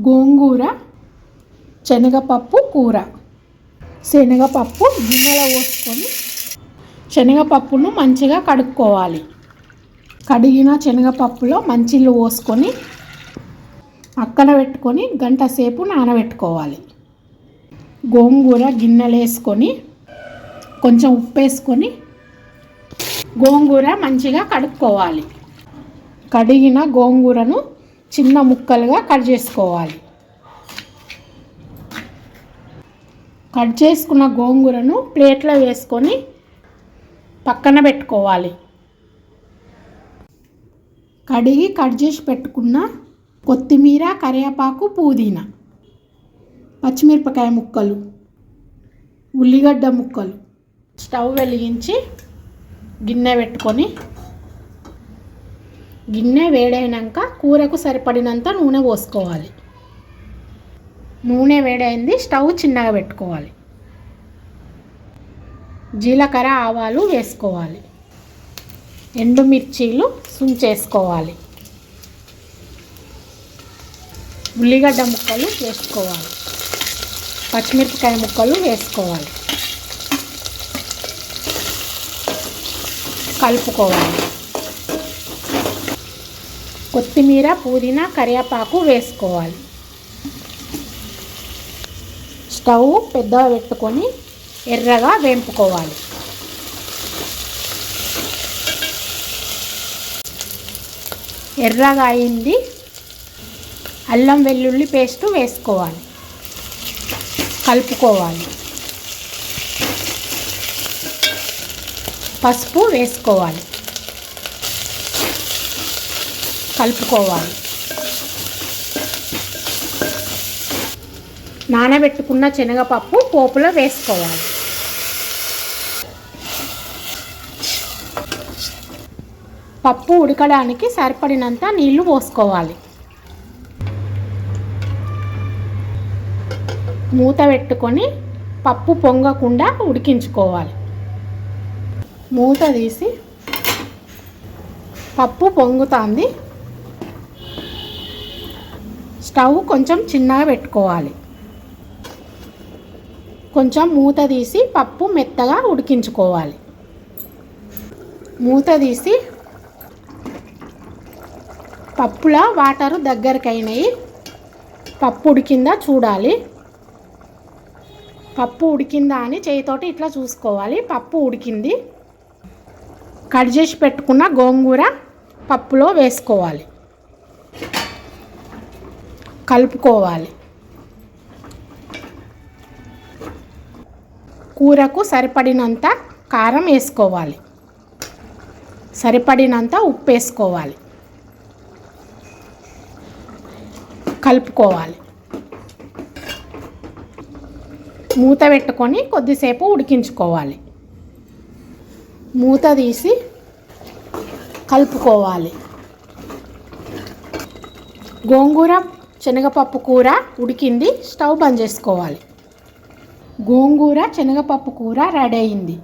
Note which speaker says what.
Speaker 1: గోంగూర శనగపప్పు కూర. శనగపప్పు గిన్నెలో పోసుకొని శనగపప్పును మంచిగా కడుక్కోవాలి. కడిగిన శనగపప్పులో మంచినీళ్ళు పోసుకొని పక్కన పెట్టుకొని గంట సేపు నానబెట్టుకోవాలి. గోంగూర గిన్నెలో వేసుకొని కొంచెం ఉప్పు వేసుకొని గోంగూర మంచిగా కడుక్కోవాలి. కడిగిన గోంగూరను చిన్న ముక్కలుగా కట్ చేసుకోవాలి. కట్ చేసుకున్న గోంగూరను ప్లేట్లో వేసుకొని పక్కన పెట్టుకోవాలి. కడిగి కట్ చేసి పెట్టుకున్న కొత్తిమీర, కరివేపాకు, పుదీనా, పచ్చిమిరపకాయ ముక్కలు, ఉల్లిగడ్డ ముక్కలు. స్టవ్ వెలిగించి గిన్నె పెట్టుకొని గిన్నె వేడైనాక కూరకు సరిపడినంత నూనె పోసుకోవాలి. నూనె వేడైంది, స్టవ్ చిన్నగా పెట్టుకోవాలి. జీలకర్ర, ఆవాలు వేసుకోవాలి. ఎండుమిర్చీలు సుంచేసుకోవాలి. ఉల్లిగడ్డ ముక్కలు వేసుకోవాలి. పచ్చిమిరపకాయ ముక్కలు వేసుకోవాలి. కలుపుకోవాలి. కొత్తిమీర, పుదీనా, కరివేపాకు వేసుకోవాలి. స్టవ్ పెద్దగా పెట్టుకొని ఎర్రగా వేంపుకోవాలి. ఎర్రగా అయింది, అల్లం వెల్లుల్లి పేస్ట్ వేసుకోవాలి. కలుపుకోవాలి. పసుపు వేసుకోవాలి. కలుపుకోవాలి. నానబెట్టుకున్న శనగపప్పు పోపులో వేసుకోవాలి. పప్పు ఉడకడానికి సరిపడినంత నీళ్లు పోసుకోవాలి. మూత పెట్టుకొని పప్పు పొంగకుండా ఉడికించుకోవాలి. మూత తీసి పప్పు పొంగుతుంది. స్టవ్ కొంచెం చిన్నగా పెట్టుకోవాలి. కొంచెం మూత తీసి పప్పు మెత్తగా ఉడికించుకోవాలి. మూత తీసి పప్పులో వాటరు దగ్గరికి అయినాయి. పప్పు ఉడికిందా చూడాలి. పప్పు ఉడికిందా అని చేయితోటి ఇట్లా చూసుకోవాలి. పప్పు ఉడికింది. కట్ చేసి పెట్టుకున్న గోంగూర పప్పులో వేసుకోవాలి. కలుపుకోవాలి. కూరకు సరిపడినంత కారం వేసుకోవాలి. సరిపడినంత ఉప్పు వేసుకోవాలి. కలుపుకోవాలి. మూత పెట్టుకొని కొద్దిసేపు ఉడికించుకోవాలి. మూత తీసి కలుపుకోవాలి. గోంగూర శనగపప్పు కూర ఉడికింది. స్టవ్ బంద్ చేసుకోవాలి. గోంగూర శనగపప్పు కూర రెడీ అయింది.